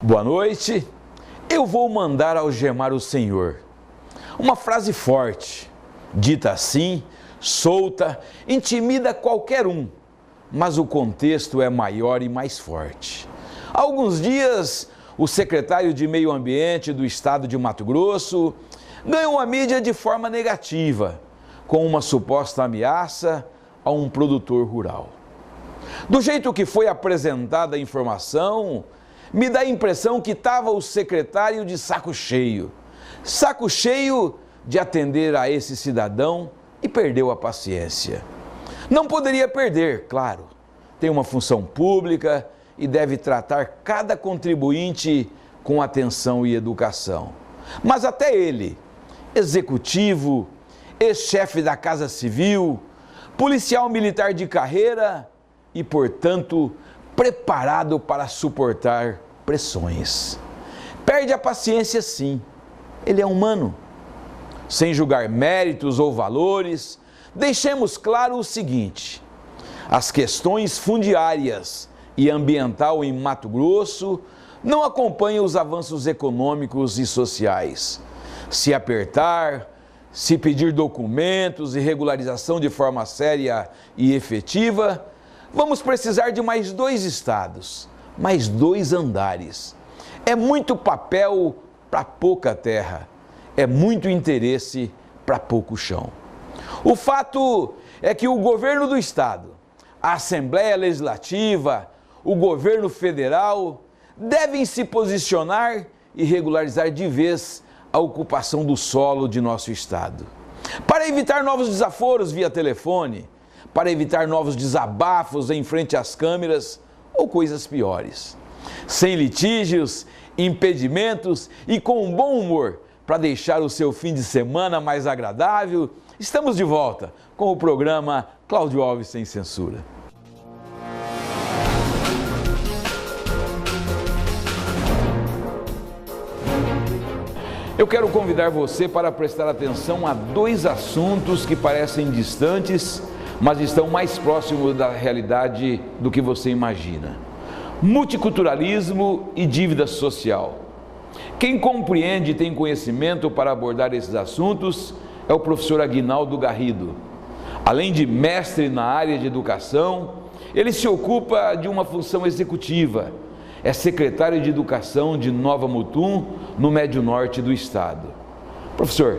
Boa noite. Eu vou mandar algemar o Senhor. Uma frase forte, dita assim, solta, intimida qualquer um, mas o contexto é maior e mais forte. Há alguns dias, o secretário de Meio Ambiente do estado de Mato Grosso ganhou a mídia de forma negativa, com uma suposta ameaça a um produtor rural. Do jeito que foi apresentada a informação, me dá a impressão que estava o secretário de saco cheio de atender a esse cidadão e perdeu a paciência. Não poderia perder, claro, tem uma função pública e deve tratar cada contribuinte com atenção e educação. Mas até ele, executivo, ex-chefe da Casa Civil, policial militar de carreira e, portanto, preparado para suportar pressões. Perde a paciência, sim. Ele é humano. Sem julgar méritos ou valores, deixemos claro o seguinte: as questões fundiárias e ambiental em Mato Grosso não acompanham os avanços econômicos e sociais. Se apertar, se pedir documentos e regularização de forma séria e efetiva, vamos precisar de mais 2 estados, mais 2 andares. É muito papel para pouca terra, é muito interesse para pouco chão. O fato é que o governo do estado, a Assembleia Legislativa, o governo federal devem se posicionar e regularizar de vez a ocupação do solo de nosso estado. Para evitar novos desaforos via telefone, para evitar novos desabafos em frente às câmeras ou coisas piores. Sem litígios, impedimentos e com um bom humor para deixar o seu fim de semana mais agradável, estamos de volta com o programa Cláudio Alves Sem Censura. Eu quero convidar você para prestar atenção a 2 assuntos que parecem distantes, mas estão mais próximos da realidade do que você imagina. Multiculturalismo e dívida social. Quem compreende e tem conhecimento para abordar esses assuntos é o professor Aguinaldo Garrido. Além de mestre na área de educação, ele se ocupa de uma função executiva. É secretário de Educação de Nova Mutum, no Médio Norte do estado. Professor,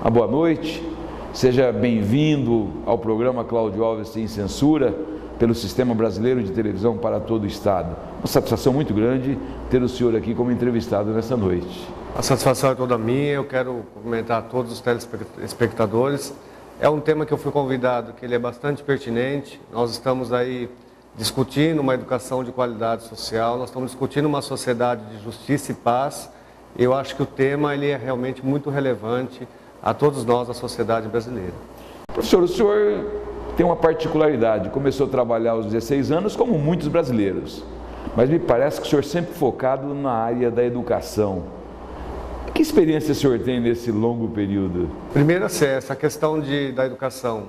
uma boa noite. Seja bem-vindo ao programa Cláudio Alves Sem Censura, pelo Sistema Brasileiro de Televisão para todo o estado. Uma satisfação muito grande ter o senhor aqui como entrevistado nessa noite. A satisfação é toda minha. Eu quero cumprimentar a todos os telespectadores. É um tema que eu fui convidado, que ele é bastante pertinente. Nós estamos aí discutindo uma educação de qualidade social, nós estamos discutindo uma sociedade de justiça e paz. Eu acho que o tema ele é realmente muito relevante a todos nós, a sociedade brasileira. Professor, o senhor tem uma particularidade, começou a trabalhar aos 16 anos, como muitos brasileiros, mas me parece que o senhor sempre focado na área da educação. Que experiência o senhor tem nesse longo período? Primeiro, essa questão da educação.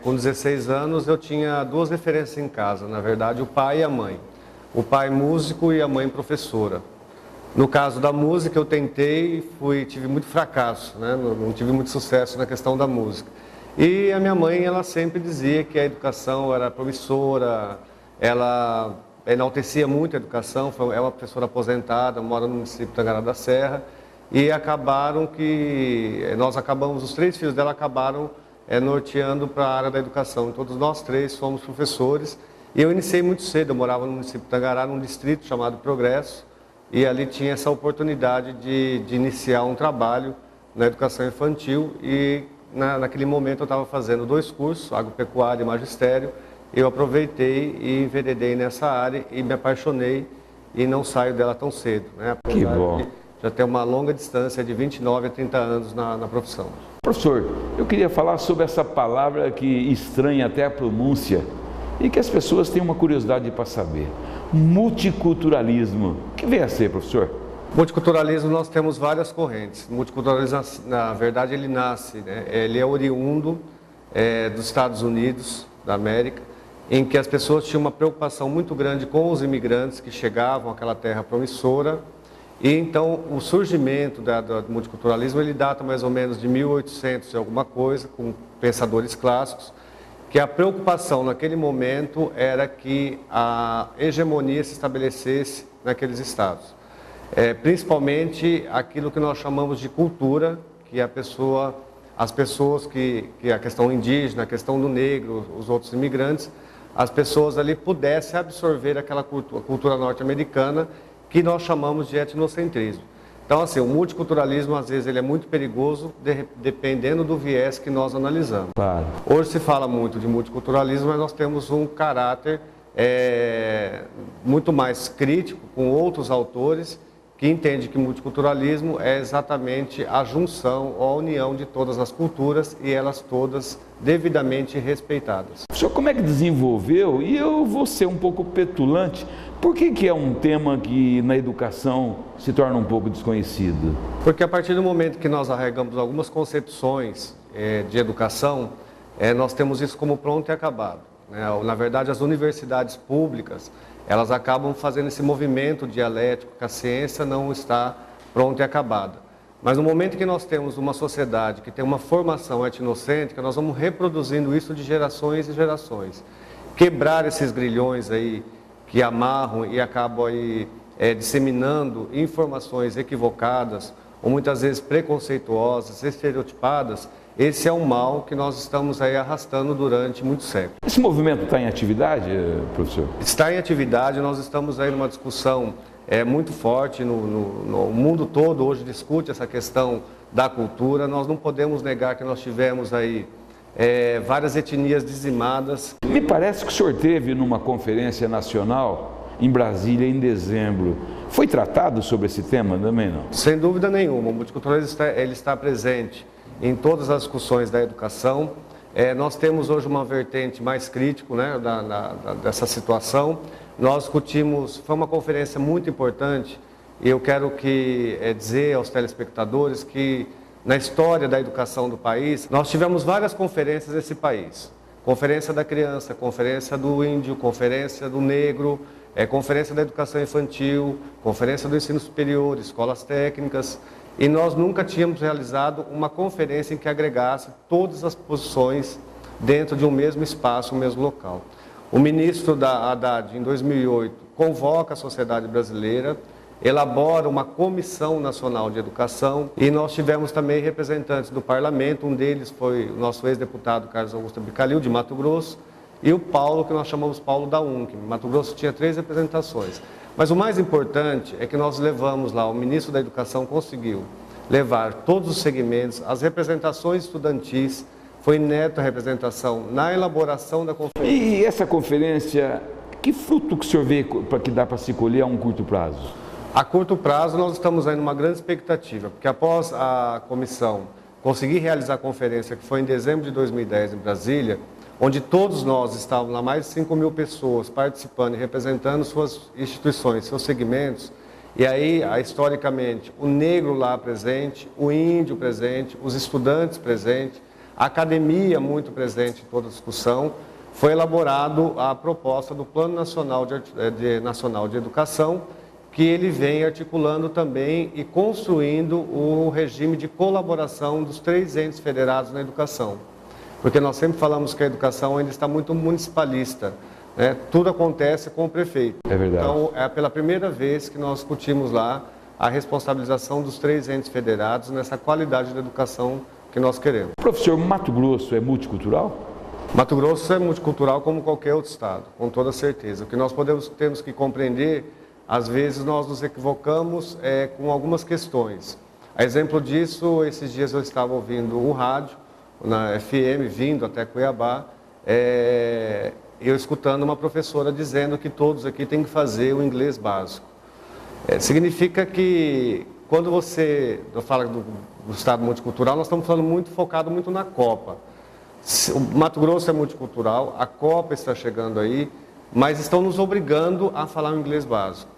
Com 16 anos eu tinha 2 referências em casa, na verdade o pai e a mãe. O pai músico e a mãe professora. No caso da música eu tentei e tive muito fracasso, né? Não tive muito sucesso na questão da música. E a minha mãe, ela sempre dizia que a educação era promissora, ela enaltecia muito a educação, é uma professora aposentada, mora no município de Tangará da Serra, e nós acabamos, os 3 filhos dela acabaram norteando para a área da educação. Todos nós 3 fomos professores, e eu iniciei muito cedo, eu morava no município de Tangará, num distrito chamado Progresso, e ali tinha essa oportunidade de iniciar um trabalho na educação infantil, e naquele momento eu estava fazendo 2 cursos, agropecuária e magistério. Eu aproveitei e enveredei nessa área e me apaixonei e não saio dela tão cedo, né? Que bom! Já tem uma longa distância de 29 a 30 anos na profissão. Professor, eu queria falar sobre essa palavra que estranha até a pronúncia e que as pessoas têm uma curiosidade para saber. Multiculturalismo. O que vem a ser, professor? Multiculturalismo, nós temos várias correntes. Multiculturalismo, na verdade, ele nasce, né? Ele é oriundo dos Estados Unidos da América. em que as pessoas tinham uma preocupação muito grande com os imigrantes que chegavam àquela terra promissora. E então o surgimento do multiculturalismo ele data mais ou menos de 1800 e alguma coisa, com pensadores clássicos, que a preocupação naquele momento era que a hegemonia se estabelecesse naqueles estados. Principalmente aquilo que nós chamamos de cultura, que as pessoas que a questão indígena, a questão do negro, os outros imigrantes, as pessoas ali pudessem absorver aquela cultura norte-americana que nós chamamos de etnocentrismo. Então, assim, o multiculturalismo, às vezes, ele é muito perigoso, dependendo do viés que nós analisamos. Claro. Hoje se fala muito de multiculturalismo, mas nós temos um caráter muito mais crítico com outros autores que entendem que multiculturalismo é exatamente a junção ou a união de todas as culturas e elas todas devidamente respeitadas. O senhor como é que desenvolveu, e eu vou ser um pouco petulante, por que é um tema que na educação se torna um pouco desconhecido? Porque a partir do momento que nós arraigamos algumas concepções de educação, nós temos isso como pronto e acabado. Na verdade, as universidades públicas, elas acabam fazendo esse movimento dialético que a ciência não está pronta e acabada. Mas no momento que nós temos uma sociedade que tem uma formação etnocêntrica, nós vamos reproduzindo isso de gerações e gerações. Quebrar esses grilhões aí que amarram e acabam aí disseminando informações equivocadas ou muitas vezes preconceituosas, estereotipadas, esse é um mal que nós estamos aí arrastando durante muitos séculos. Esse movimento está em atividade, professor? Está em atividade, nós estamos aí numa discussão muito forte, no mundo todo hoje discute essa questão da cultura. Nós não podemos negar que nós tivemos aí várias etnias dizimadas. Me parece que o senhor teve numa conferência nacional em Brasília em dezembro. Foi tratado sobre esse tema também, não? Sem dúvida nenhuma, o multiculturalismo ele está presente em todas as discussões da educação. Nós temos hoje uma vertente mais crítica, né, dessa situação. Nós discutimos, foi uma conferência muito importante, e eu quero dizer aos telespectadores que na história da educação do país, nós tivemos várias conferências nesse país. Conferência da criança, conferência do índio, conferência do negro, conferência da educação infantil, conferência do ensino superior, escolas técnicas. E nós nunca tínhamos realizado uma conferência em que agregasse todas as posições dentro de um mesmo espaço, um mesmo local. O ministro Haddad, em 2008, convoca a sociedade brasileira, elabora uma comissão nacional de educação e nós tivemos também representantes do parlamento, um deles foi o nosso ex-deputado Carlos Augusto Bicalil, de Mato Grosso, e o Paulo, que nós chamamos Paulo da UNC. Mato Grosso tinha 3 representações. Mas o mais importante é que nós levamos lá, o ministro da Educação conseguiu levar todos os segmentos, as representações estudantis, foi inédita a representação na elaboração da conferência. E essa conferência, que fruto que o senhor vê que dá para se colher a um curto prazo? A curto prazo nós estamos aí numa grande expectativa, porque após a comissão conseguir realizar a conferência, que foi em dezembro de 2010 em Brasília, onde todos nós estávamos lá, mais de 5.000 pessoas participando e representando suas instituições, seus segmentos, e aí, historicamente, o negro lá presente, o índio presente, os estudantes presentes, a academia muito presente em toda a discussão, foi elaborado a proposta do Plano Nacional de Educação, que ele vem articulando também e construindo o regime de colaboração dos 3 entes federados na educação. Porque nós sempre falamos que a educação ainda está muito municipalista, né? Tudo acontece com o prefeito. É verdade. Então, é pela primeira vez que nós discutimos lá a responsabilização dos 3 entes federados nessa qualidade da educação que nós queremos. Professor, Mato Grosso é multicultural? Mato Grosso é multicultural como qualquer outro estado, com toda certeza. O que nós temos que compreender, às vezes nós nos equivocamos com algumas questões. A exemplo disso, esses dias eu estava ouvindo o rádio, na FM, vindo até Cuiabá, eu escutando uma professora dizendo que todos aqui têm que fazer o inglês básico. Significa que quando você fala do estado multicultural, nós estamos falando focado muito na Copa. O Mato Grosso é multicultural, a Copa está chegando aí, mas estão nos obrigando a falar o inglês básico.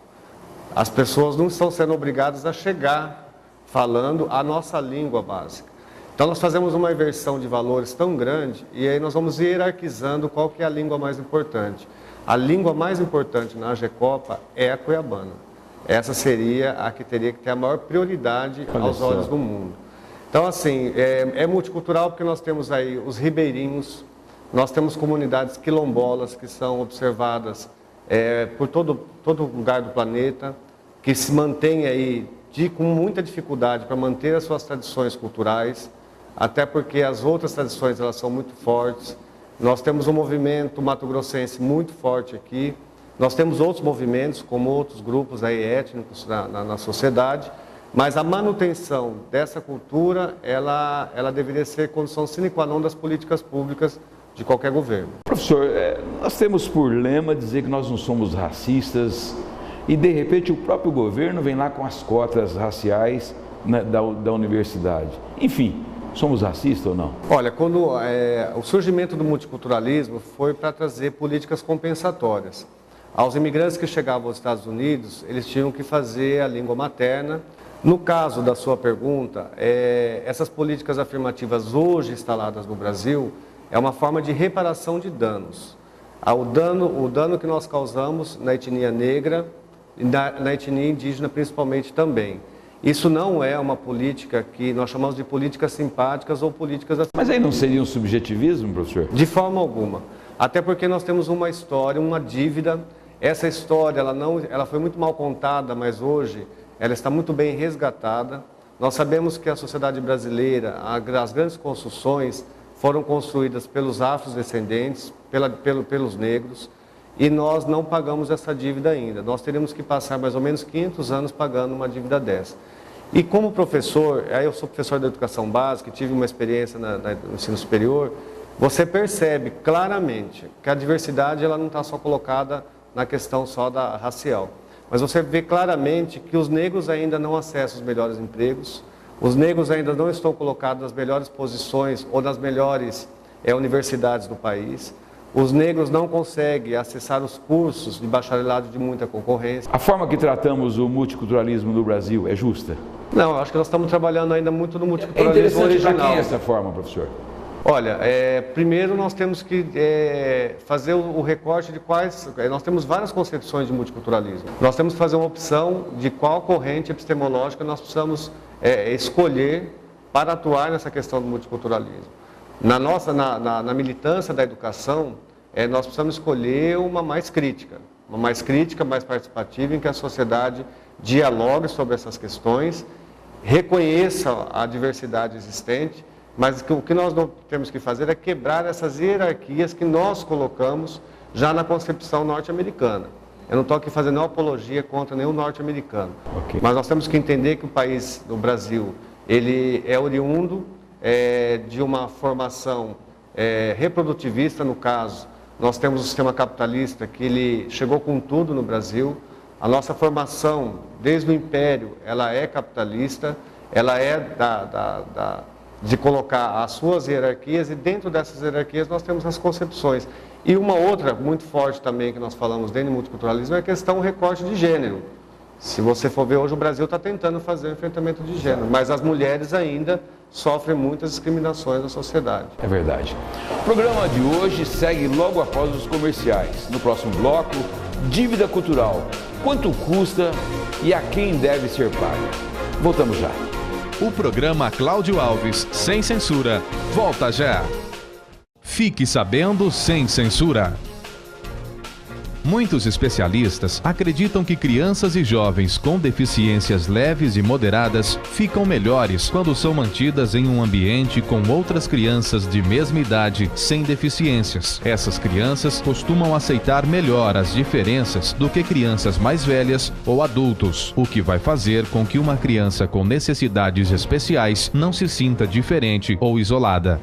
As pessoas não estão sendo obrigadas a chegar falando a nossa língua básica. Então nós fazemos uma inversão de valores tão grande e aí nós vamos hierarquizando qual que é a língua mais importante. A língua mais importante na AGECOPA é a cuiabana. Essa seria a que teria que ter a maior prioridade aos olhos do mundo. Então, assim, é multicultural porque nós temos aí os ribeirinhos, nós temos comunidades quilombolas que são observadas por todo lugar do planeta, que se mantêm aí com muita dificuldade para manter as suas tradições culturais, até porque as outras tradições elas são muito fortes. Nós temos um movimento mato-grossense muito forte aqui. Nós temos outros movimentos, como outros grupos aí étnicos na sociedade, mas a manutenção dessa cultura, ela deveria ser condição sine qua non das políticas públicas de qualquer governo. Professor, nós temos por lema dizer que nós não somos racistas e, de repente, o próprio governo vem lá com as cotas raciais, né, da universidade. Enfim, somos racistas ou não? Olha, quando o surgimento do multiculturalismo foi para trazer políticas compensatórias. Aos imigrantes que chegavam aos Estados Unidos, eles tinham que fazer a língua materna. No caso da sua pergunta, essas políticas afirmativas hoje instaladas no Brasil é uma forma de reparação de danos. O dano que nós causamos na etnia negra e na etnia indígena principalmente também. Isso não é uma política que nós chamamos de políticas simpáticas ou políticas... Mas aí não seria um subjetivismo, professor? De forma alguma. Até porque nós temos uma história, uma dívida. Essa história ela foi muito mal contada, mas hoje ela está muito bem resgatada. Nós sabemos que a sociedade brasileira, as grandes construções foram construídas pelos afrodescendentes, pelos negros, e nós não pagamos essa dívida ainda. Nós teríamos que passar mais ou menos 500 anos pagando uma dívida dessa. E como professor, eu sou professor da educação básica, tive uma experiência no ensino superior, você percebe claramente que a diversidade ela não está só colocada na questão só da racial. Mas você vê claramente que os negros ainda não acessam os melhores empregos, os negros ainda não estão colocados nas melhores posições ou nas melhores universidades do país. Os negros não conseguem acessar os cursos de bacharelado de muita concorrência. A forma que tratamos o multiculturalismo no Brasil é justa? Não, eu acho que nós estamos trabalhando ainda muito no multiculturalismo original. Para quem é essa forma, professor? Olha, primeiro nós temos que fazer o recorte de quais... Nós temos várias concepções de multiculturalismo. Nós temos que fazer uma opção de qual corrente epistemológica nós precisamos escolher para atuar nessa questão do multiculturalismo. Na militância da educação, nós precisamos escolher uma mais crítica, mais participativa, em que a sociedade dialogue sobre essas questões, reconheça a diversidade existente, mas o que nós não temos que fazer é quebrar essas hierarquias que nós colocamos já na concepção norte-americana. Eu não estou aqui fazendo apologia contra nenhum norte-americano, okay. Mas nós temos que entender que o Brasil, ele é oriundo de uma formação reprodutivista, no caso. Nós temos o sistema capitalista que ele chegou com tudo no Brasil. A nossa formação, desde o Império, ela é capitalista, ela é de colocar as suas hierarquias, e dentro dessas hierarquias nós temos as concepções. E uma outra muito forte também que nós falamos dentro do multiculturalismo é a questão do recorte de gênero. Se você for ver hoje, o Brasil está tentando fazer um enfrentamento de gênero, mas as mulheres ainda sofrem muitas discriminações na sociedade. É verdade. O programa de hoje segue logo após os comerciais. No próximo bloco, dívida cultural. Quanto custa e a quem deve ser paga? Voltamos já. O programa Cláudio Alves, sem censura, volta já. Fique sabendo sem censura. Muitos especialistas acreditam que crianças e jovens com deficiências leves e moderadas ficam melhores quando são mantidas em um ambiente com outras crianças de mesma idade sem deficiências. Essas crianças costumam aceitar melhor as diferenças do que crianças mais velhas ou adultos, o que vai fazer com que uma criança com necessidades especiais não se sinta diferente ou isolada.